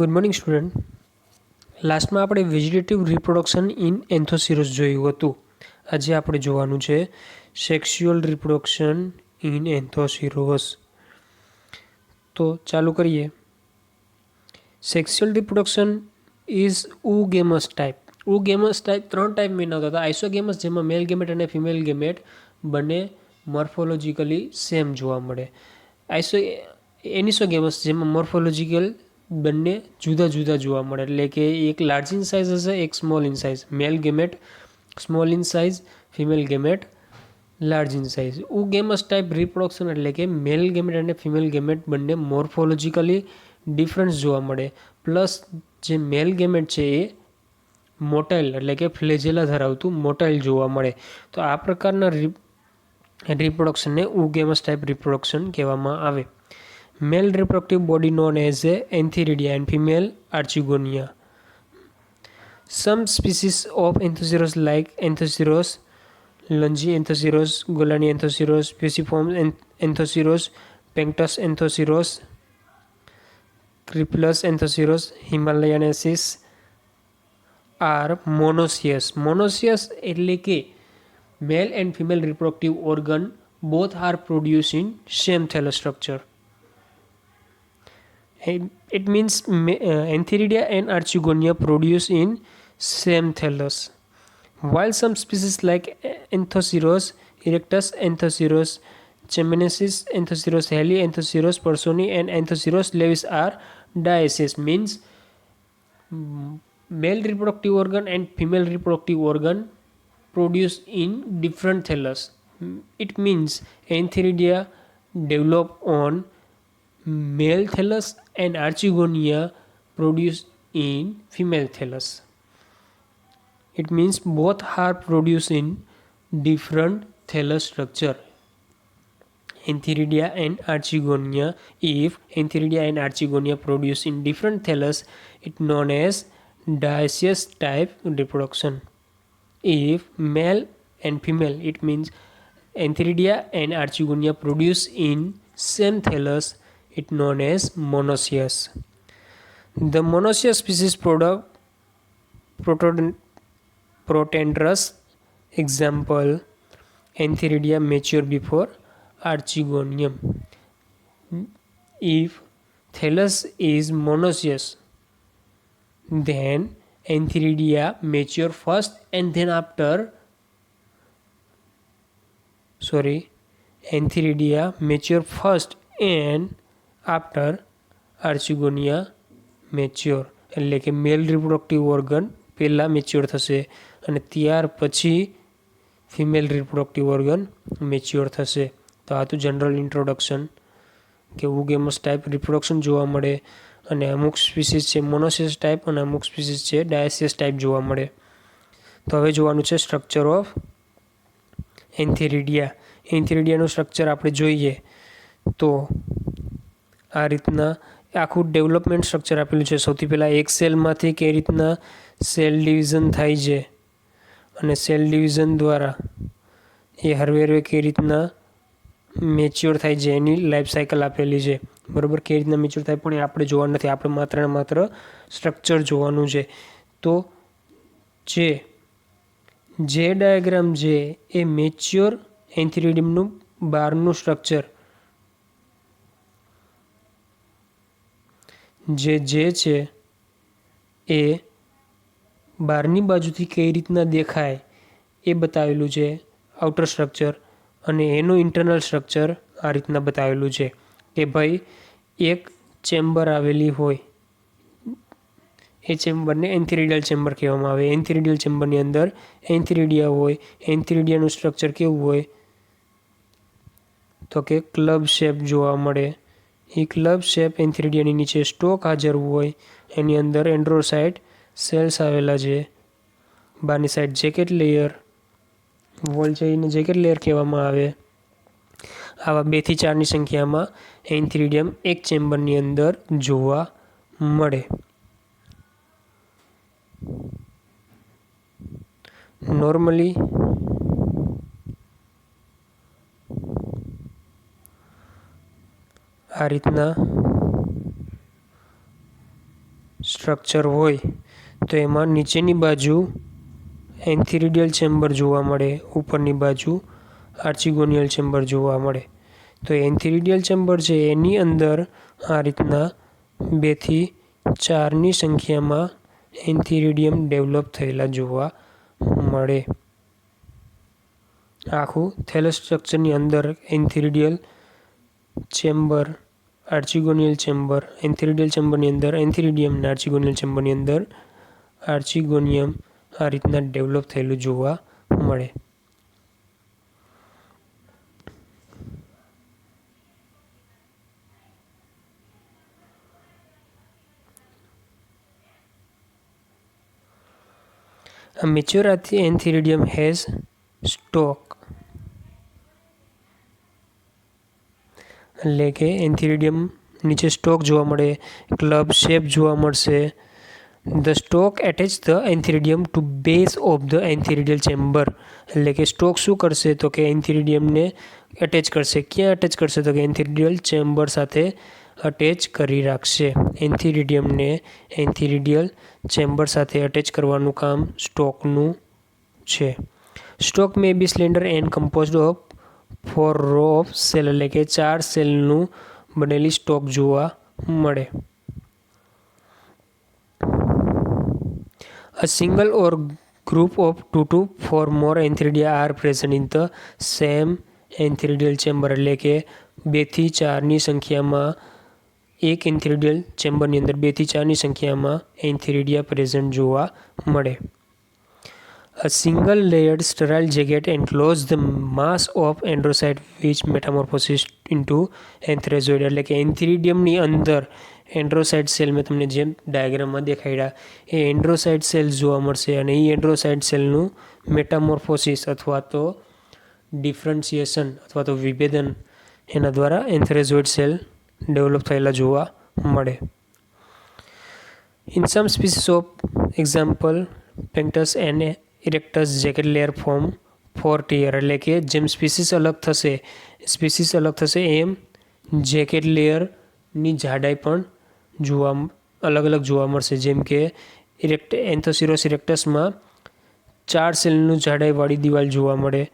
Good morning student. લાસ્ટમાં આપણે vegetative reproduction in એન્થોસિરસ જોયું હતું. આજે આપણે જોવાનું છે સેક્સ્યુઅલ રિપ્રોડક્શન ઇન એન્થોસિરસ. તો ચાલુ કરીએ. Sexual reproduction is oogamous type. Oogamous type 3 type મેં આવતા હતા. આઇસોગેમસ, જેમાં મેલ ગેમેટ અને ફિમેલ ગેમેટ બંને મોર્ફોલોજીકલી સેમ જોવા મળે. એનિસોગેમસ, જેમાં મોર્ફોલોજીકલ બંને જુદા જુદા જોવા મળે, એટલે કે એક લાર્જ ઇન સાઇઝ હશે, એક small in size. Male gamete small in size, female gamete large in size. Oogamous type reproduction એટલે કે મેલ ગેમેટ અને ફિમેલ ગેમેટ બંને મોર્ફોલોજીકલી ડિફરન્સ જોવા મળે. પ્લસ જે મેલ ગેમેટ છે એ મોટાઇલ એટલે કે ફ્લેજેલા ધરાવતું મોટાઇલ જોવા મળે. તો આ પ્રકારના રિપ્રોડક્શનને ઉગેમસ ટાઈપ રિપ્રોડક્શન કહેવામાં આવે. Male reproductive body known as Antheridia and female Archegonia. Some species of Anthosirus like Anthosirus, Lungi Anthosirus, Golani Anthosirus, Fusiform Anthosirus, Penctus Anthosirus, Criplus Anthosirus, Himalayensis are monoecious. Monoecious એટલે કે male and female reproductive organ both are produced in same thallus structure. It means Antheridia and Archegonia produce in same thallus. While some species like Anthosirus erectus, Anthosirus chamenensis, Anthosirus heli, Anthosirus personi and Anthosirus levis are dioecious, means male reproductive organ and female reproductive organ produced in different thallus. It means Antheridia develop on male thallus and Archegonia produced in female thallus. It means both are produced in different thallus structure. Antheridia and Archegonia. If Antheridia and Archegonia produce in different thallus, it known as dioecious type reproduction. If male and female, it means Antheridia and Archegonia produce in same thallus, it known as monoecious. The monoecious species product protandrous. Example, Antheridia mature before Archegonium. If thallus is monoecious, then Antheridia mature first and then after Antheridia mature first and after Archegonia mature. એટલે કે મેલ reproductive organ પહેલાં mature થશે અને ત્યાર પછી female reproductive organ mature થશે. તો આ તો જનરલ ઇન્ટ્રોડક્શન કે ઉગેમસ ટાઈપ રિપ્રોડક્શન જોવા મળે અને અમુક સ્પીસીસ છે મોનોસિયસ ટાઈપ અને અમુક સ્પીસીસ છે ડાયસિયસ ટાઈપ જોવા મળે. તો હવે જોવાનું છે સ્ટ્રક્ચર ઓફ એન્થેરિડિયા. એન્થેરિડિયાનું સ્ટ્રક્ચર આપણે જોઈએ તો આ રીતના આખું ડેવલપમેન્ટ સ્ટ્રક્ચર આપેલું છે. સૌથી પહેલાં એક સેલમાંથી કઈ રીતના સેલ ડિવિઝન થાય છે અને સેલ ડિવિઝન દ્વારા એ હરવે હરવે કઈ રીતના મેચ્યોર થાય છે એની લાઈફ સાયકલ આપેલી છે. બરાબર, કઈ રીતના મેચ્યોર થાય પણ એ આપણે જોવાનું નથી, આપણે માત્ર ને માત્ર સ્ટ્રક્ચર જોવાનું છે. તો જે ડાયાગ્રામ છે એ મેચ્યોર એન્થેરિડિયમનું બહારનું સ્ટ્રક્ચર જે છે એ બહારની બાજુથી કઈ રીતના દેખાય એ બતાવેલું છે આઉટર સ્ટ્રક્ચર, અને એનું ઇન્ટરનલ સ્ટ્રક્ચર આ રીતના બતાવેલું છે કે ભાઈ એક ચેમ્બર આવેલી હોય, એ ચેમ્બરને એન્થેરિડિયલ ચેમ્બર કહેવામાં આવે. એન્થેરિડિયલ ચેમ્બરની અંદર એન્થેરિડિયા હોય. એન્થેરિડિયાનું સ્ટ્રક્ચર કેવું હોય તો કે ક્લબ શેપ જોવા મળે. એ ક્લબ શેપ એન્થેરિડિયાની નીચે સ્ટોક હાજર હોય, એની અંદર એન્ડ્રોસાઇટ સેલ્સ આવેલા છે. બહારની સાઈડ જેકેટ લેયર, વોલ છે એને જેકેટ લેયર કહેવામાં આવે. આવા 2 થી 4ની સંખ્યામાં એન્થેરિડિયમ એક ચેમ્બરની અંદર જોવા મળે. નોર્મલી આ રીતના સ્ટ્રક્ચર હોય તો એમાં નીચેની બાજુ એન્થિરિડિયલ ચેમ્બર જોવા મળે, ઉપરની બાજુ આર્ચિગોનિયલ ચેમ્બર જોવા મળે. તો એન્થિરિડિયલ ચેમ્બર છે એની અંદર આ રીતના 2 થી 4ની સંખ્યામાં એન્થિરિડિયમ ડેવલપ થયેલા જોવા મળે. આખું થેલસ સ્ટ્રક્ચરની અંદર એન્થિરિડિયલ ચેમ્બર, આર્ચિગોનિયલ ચેમ્બર, એન્થિરિડિયલ ચેમ્બરની અંદર એન્થિરિડિયમ અને આર્ચિગોનિયલ ચેમ્બરની અંદર આર્ચિગોનિયમ આ રીતના ડેવલપ થયેલું જોવા મળે. A mature antheridium has stalk, એટલે કે એન્થિરિડિયમ નીચે સ્ટોક જોવા મળે, ક્લબ શેપ જોવા મળશે. The stalk attach the antheridium to base of the antheridial chamber, એટલે કે સ્ટોક શું કરશે તો કે એન્થિરિડિયમને અટેચ કરશે. ક્યાં અટેચ કરશે તો કે એન્થિરિડિયલ ચેમ્બર સાથે અટેચ કરી રાખશે. એન્થિરિડિયમને એન્થિરિડિયલ ચેમ્બર સાથે અટેચ કરવાનું કામ સ્ટોકનું છે. Stalk may be slender and composed of 4 row of cell, એટલે કે 4 સેલનું બનેલી સ્ટોક જોવા મળે. A single or group of 2 to 4 more antheridia are present in the same antheridial chamber, એટલે કે 2 થી 4ની સંખ્યામાં એક એન્થિરિડિયલ ચેમ્બરની અંદર 2 થી 4ની સંખ્યામાં એન્થિરિડિયા પ્રેઝન્ટ જોવા મળે. A single layered sterile jacket encloses the mass of androcyte which metamorphoses into anthrazoid, એટલે કે એન્થિરિડિયમની અંદર એન્ડ્રોસાઇટ સેલ મેં તમને જેમ ડાયાગ્રામમાં દેખાડ્યા એ એન્ડ્રોસાઇટ સેલ જોવા મળશે અને એ એન્ડ્રોસાઇટ સેલનું મેટામોર્ફોસિસ અથવા તો ડિફરન્શિએશન અથવા તો વિભેદન એના દ્વારા એન્થ્રેઝોઇડ સેલ ડેવલપ થયેલા જોવા મળે. In some species of example Penctus and Erectus jacket layer form 4 tier, એટલે કે જેમ સ્પીસીસ અલગ થશે એમ જેકેટ લેયરની જાડાઈ પણ અલગ અલગ જોવા મળશે. જેમ કે એન્થોસિરોસ ઇરેક્ટસમાં 4 સેલનું જાડાઈવાળી દિવાલ જોવા મળે.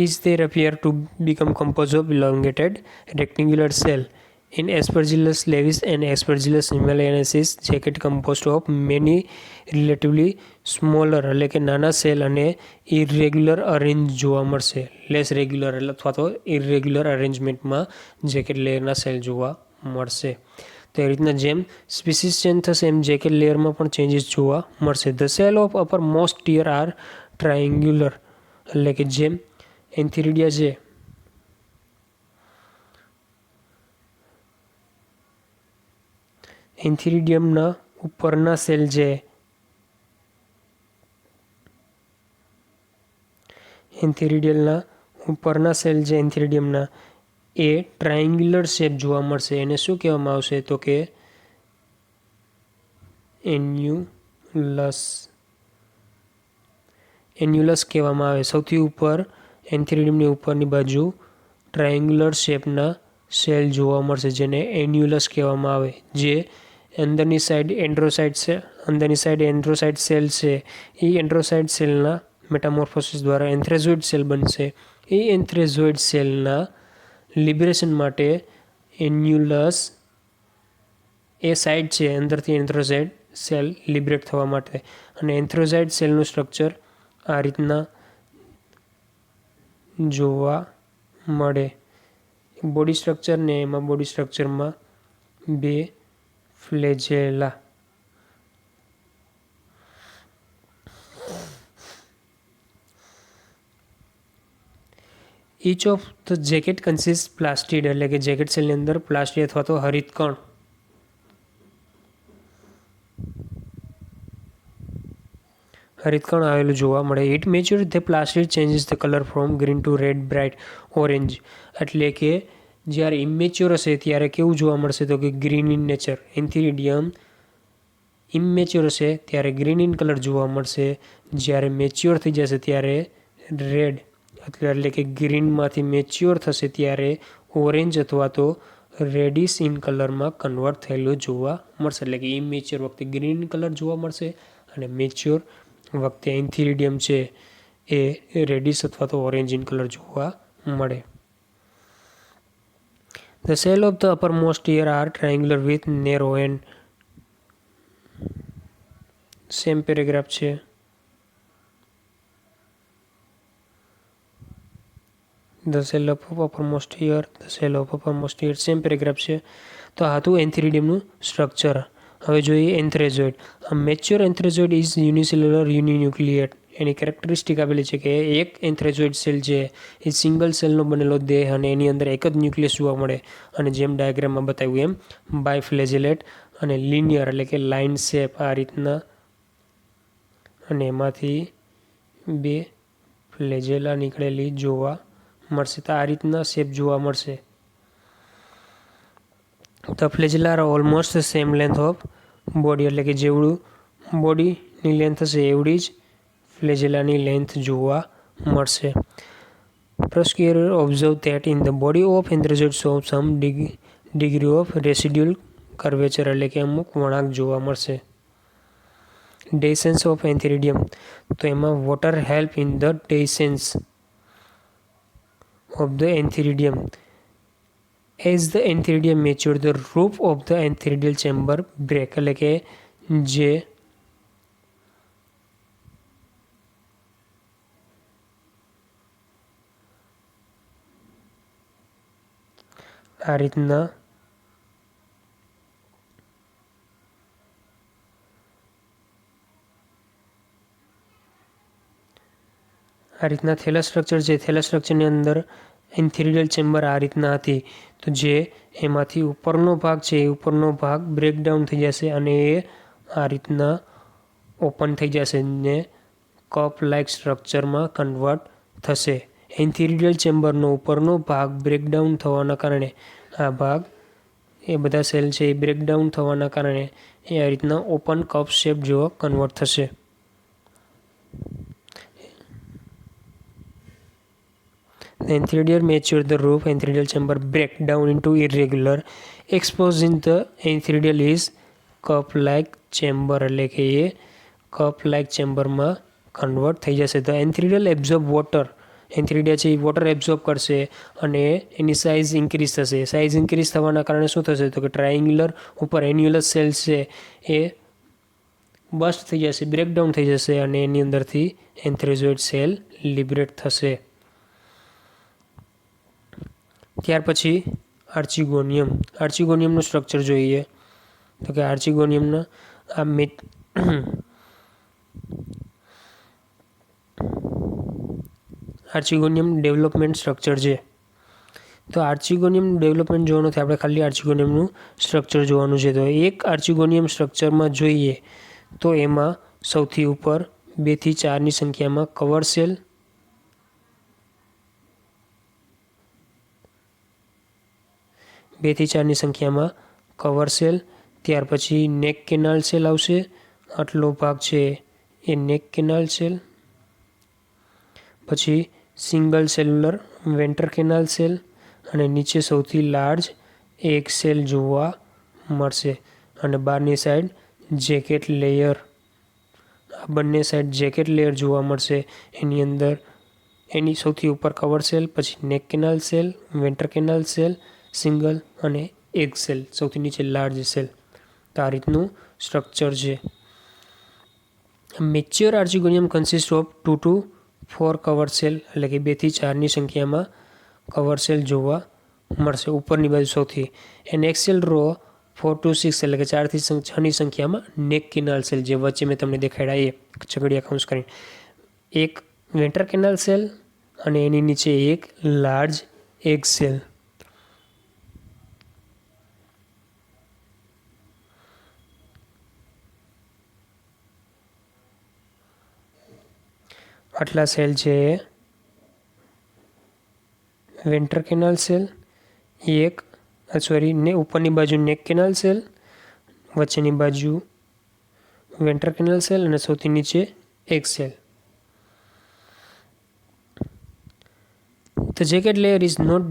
Each they appear to become composed of elongated rectangular cell. In Aspergillus laevis and Aspergillus himalayensis, jacket composed of many relatively smaller, એટલે કે નાના સેલ અને ઇરેગ્યુલર અરેન્જ જોવા મળશે. લેસ રેગ્યુલર અથવા તો ઇરેગ્યુલર અરેન્જમેન્ટમાં જેકેટ લેયરના સેલ જોવા મળશે. તો એ રીતના જેમ સ્પીસીસ ચેન્જ થશે એમ જેકેટ લેયરમાં પણ ચેન્જીસ જોવા મળશે. The cell of upper most tier are triangular, એટલે કે જેમ એન્થિરિડિયા છે એન્થિરિડિયમના ઉપરના સેલ છે એન્થિરિડિયલના ઉપરના સેલ છે એન્થિરિડિયમના એ ટ્રાયેંગ્યુલર શેપ જોવા મળશે. એને શું કહેવામાં આવશે તો કે એન્યુલસ કહેવામાં આવે. સૌથી ઉપર એન્થિરિડિયમની ઉપરની બાજુ ટ્રાયેંગ્યુલર શેપના સેલ જોવા મળશે જેને એન્યુલસ કહેવામાં આવે. જે અંદરની સાઈડ એન્ડ્રોસાઇટ સેલ છે એ એન્ડ્રોસાઇટ સેલના મેટામોર્ફોસિસ દ્વારા એન્થ્રેઝોઇડ સેલ બનશે. એ એન્થ્રેઝોઇડ સેલના લિબરેશન માટે એન્યુલસ એ સાઇડ છે અંદરથી એન્થ્રોસાઇડ સેલ લિબરેટ થવા માટે. અને એન્થ્રોસાઇડ સેલનું સ્ટ્રક્ચર આ રીતના જોવા મળે. બોડી સ્ટ્રક્ચર ને એમાં બોડી સ્ટ્રક્ચરમાં 2 ફ્લેજેલા. Each of the jacket consists plastid, એટલે કે જેકેટ સેલની અંદર પ્લાસ્ટિડ અથવા તો હરિતકણ આવેલું જોવા મળે. It mature the plastid changes the colour from green to red bright orange, એટલે કે જ્યારે ઇમેચ્યોર હશે ત્યારે કેવું જોવા મળશે તો કે ગ્રીન ઇન નેચર. એન્થિરિડિયમ ઇમેચ્યોર હશે ત્યારે ગ્રીન ઇન કલર જોવા મળશે. જ્યારે મેચ્યોર થઈ જશે ત્યારે રેડ એટલે કે ગ્રીનમાંથી મેચ્યોર થશે ત્યારે ઓરેન્જ અથવા તો રેડિશ ઇન કલરમાં કન્વર્ટ થયેલું જોવા મળશે. એટલે કે ઇમેચ્યોર વખતે ગ્રીન કલર જોવા મળશે અને મેચ્યોર વખતે એન્થિરિડિયમ છે એ રેડિશ અથવા તો ઓરેન્જ ઇન કલર જોવા મળે. The cell of the uppermost ear are triangular with narrow end. Same paragraph છે. The cell of uppermost ear, the cell of uppermost ear, same paragraph છે. તો આ હતું એન્થિરિડિયમનું સ્ટ્રક્ચર. હવે જોઈએ એન્થ્રેઝોઇડ. આ મેચ્યોર એન્થ્રેઝોઇડ ઇઝ યુનિસેલ્યુલર યુનિન્યુક્લિયેટ. એની કેરેક્ટરિસ્ટિક આપેલી છે કે એક એન્થ્રેઝોઇડ સેલ છે એ સિંગલ સેલનો બનેલો દેહ અને એની અંદર એક જ ન્યુક્લિયસ જોવા મળે અને જેમ ડાયાગ્રામમાં બતાવ્યું એમ બાયફ્લેજેલેટ અને લિનિયર એટલે કે લાઇન શેપ આ રીતના અને એમાંથી બે ફ્લેજેલા નીકળેલી જોવા મળશે. તો આ રીતના શેપ જોવા મળશે. The flagella are almost the same length of body. એટલે કે જેવડું બોડીની લેન્થ હશે એવડી જ ફ્લેજેલાની લેન્થ જોવા મળશે. Prosecutor observed that in the body of anthrazoid show some degree of residual curvature. એટલે કે અમુક વળાંક જોવા મળશે. Dehiscence of antheridium. તો એમાં water help in the dehiscence of the antheridium. As the antheridium mature, the roof of the antheridial chamber break. એટલે કે જે આ રીતના થેલસ સ્ટ્રક્ચર છે. થેલસ સ્ટ્રક્ચરની અંદર એન્થિરિડિયલ ચેમ્બર આ રીતના હતી. તો જે એમાંથી ઉપરનો ભાગ છે એ ઉપરનો ભાગ બ્રેકડાઉન થઈ જશે અને એ આ રીતના ઓપન થઈ જશે ને કપ લાઇક સ્ટ્રક્ચરમાં કન્વર્ટ થશે. એન્થિરિડિયલ ચેમ્બરનો ઉપરનો ભાગ બ્રેકડાઉન થવાના કારણે આ ભાગ એ બધા સેલ છે એ બ્રેકડાઉન થવાના કારણે એ આ રીતના ઓપન કપ શેપ જેવો કન્વર્ટ થશે. The antheridium mature, the roof antheridial chamber break down into irregular. Exposed in the antheridial is cup-like chamber. એટલે કે એ cup-like chamberમાં કન્વર્ટ થઈ જશે. The antheridial absorb water. એન્થિરિડિયા છે એ વોટર એબ્ઝોર્બ કરશે અને એની સાઇઝ ઇન્ક્રીઝ થશે. સાઇઝ ઇન્ક્રીઝ થવાના કારણે શું થશે તો કે ટ્રાયેંગ્યુલર ઉપર એન્યુલસ સેલ્સ છે એ બસ્ટ થઈ જશે, બ્રેકડાઉન થઈ જશે અને એની અંદરથી એન્થ્રેઝોઇડ સેલ લિબરેટ થશે. ત્યાર પછી આર્ચિગોનિયમ. આર્ચિગોનિયમનું સ્ટ્રક્ચર જોઈએ તો કે આર્ચિગોનિયમના આ આર્ચિગોનિયમ ડેવલપમેન્ટ સ્ટ્રક્ચર છે. તો આર્ચિગોનિયમ ડેવલપમેન્ટ જોવાનું નથી, આપણે ખાલી આર્ચિગોનિયમનું સ્ટ્રક્ચર જોવાનું છે. તો એક આર્ચિગોનિયમ સ્ટ્રક્ચરમાં જોઈએ તો એમાં સૌથી ઉપર 2 થી 4ની સંખ્યામાં કવર સેલ, 2 થી 4ની સંખ્યામાં કવર સેલ, ત્યાર પછી નેક કેનાલ સેલ આવશે. આટલો ભાગ છે એ નેક કેનાલ સેલ. પછી સિંગલ સેલ્યુલર વેન્ટર કેનાલ સેલ અને નીચે સૌથી લાર્જ એક સેલ જોવા મળશે. અને બહારની સાઈડ જેકેટ લેયર, આ બંને સાઈડ જેકેટ લેયર જોવા મળશે. એની અંદર એની સૌથી ઉપર કવર સેલ, પછી neck canal cell, venter canal cell, single અને એક સેલ સૌથી નીચે લાર્જ સેલ. તો આ રીતનું સ્ટ્રક્ચર છે. Mature archegonium consist of 2 to 4 cover cell, એટલે કે 2 થી 4ની સંખ્યામાં કવર સેલ જોવા મળશે ઉપરની બાજુ સૌથી. એન્ડ એક્સેલ રો 4 to 6 એટલે કે 4 થી 6ની સંખ્યામાં નેક કેનાલ સેલ, જે વચ્ચે મેં તમને દેખાડ્યા એ છગડિયા કૌંસ કરીને. એક વેન્ટર કેનાલ સેલ અને એની નીચે એક લાર્જ એગ સેલ. આટલા સેલ છે વેન્ટર કેનાલ સેલ, ઉપરની બાજુ નેક કેનાલ સેલ, વચ્ચેની બાજુ વેન્ટર કેનાલ સેલ અને સૌથી નીચે egg cell. The jacket layer is not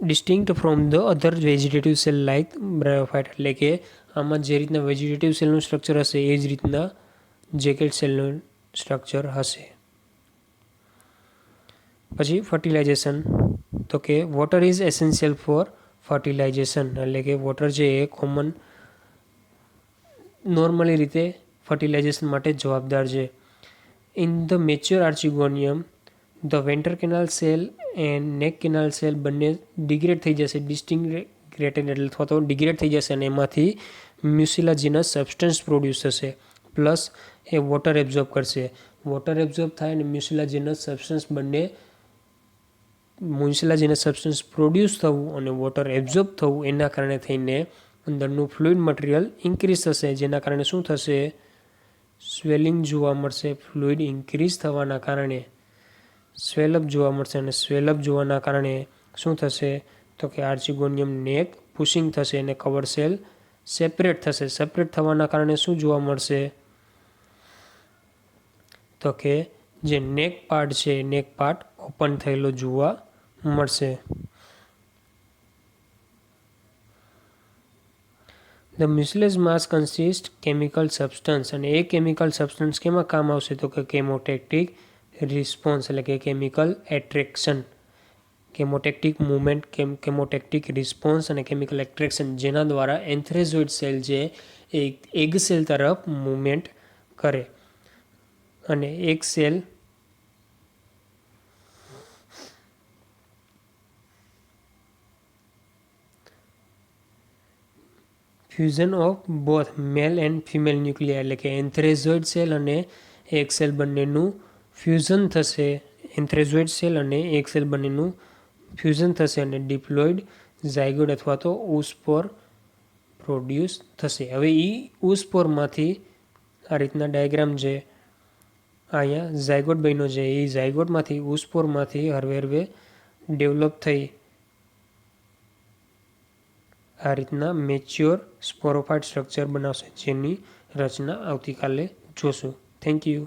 distinct from the other vegetative cell like bryophyte, એટલે કે આમાં જે રીતના વેજીટેટિવ સેલનું સ્ટ્રક્ચર હશે એ જ રીતના જેકેટ સેલનું સ્ટ્રક્ચર હશે. પછી ફર્ટિલાઇઝેશન, તો કે water is essential for fertilization, એટલે કે વોટર છે એ કોમન નોર્મલી રીતે ફર્ટિલાઇઝેશન માટે જવાબદાર છે. In the mature archegonium the venter canal cell and neck canal cell બંને ડિગ્રેડ થઈ જશે, ડિસ્ટિંગ્રેટેડ એટલે અથવા તો ડિગ્રેડ થઈ જશે અને એમાંથી મ્યુસિલાજીનસ સબસ્ટન્સ પ્રોડ્યુસ થશે, પ્લસ એ વોટર એબ્ઝોર્બ કરશે. વોટર એબ્ઝોર્બ થાય અને મ્યુસિલાજીનસ સબસ્ટન્સ બંને મ્યુસિલાજીનસ સબસ્ટન્સ પ્રોડ્યુસ થવું અને વોટર એબ્ઝોર્બ થવું એના કારણે થઈને અંદરનું ફ્લુઇડ મટીરિયલ ઇન્ક્રીઝ થશે, જેના કારણે શું થશે, સ્વેલિંગ જોવા મળશે. ફ્લુઇડ ઇન્ક્રીઝ થવાના કારણે સ્વેલઅપ જોવા મળશે અને સ્વેલઅપ જોવાના કારણે શું થશે, તો કે આર્ચિગોનિયમ નેક પુશિંગ થશે અને કવર સેલ સેપરેટ થશે. સેપરેટ થવાના કારણે શું જોવા મળશે, તો કે જે નેક પાર્ટ છે નેક પાર્ટ ઓપન થયેલો જોવા મળશે. The mucilage mass consist chemical substance, અને એ કેમિકલ સબસ્ટન્સ કેમાં કામ આવશે, તો કે કેમોટેક્ટિક રિસ્પોન્સ, એટલે કે chemical attraction, chemotactic movement, chemotactic response અને કેમિકલ એટ્રેક્શન, જેના દ્વારા એન્થ્રેઝોઇડ સેલ છે એ એગ સેલ તરફ મૂવમેન્ટ કરે અને egg cell fusion of both male and female nuclei, એટલે કે એન્થ્રેઝોઇડ સેલ અને એક સેલ બંનેનું ફ્યુઝન થશે. એન્થ્રેઝોઇડ સેલ અને એક સેલ બંનેનું ફ્યુઝન થશે અને ડિપ્લોઇડ ઝાયગોટ અથવા તો ઓસ્પોર પ્રોડ્યુસ થશે. હવે એ ઓસ્પોરમાંથી આ રીતના ડાયાગ્રામ છે અહીંયા ઝાયગોટ બન્યો છે, એ ઝાયગોટમાંથી ઓસ્પોરમાંથી હરવે હરવે ડેવલપ થઈ આ રીતના મેચ્યોર સ્પોરોફાઇટ સ્ટ્રક્ચર બનાવશે, જેની રચના આવતીકાલે જોશું. Thank you.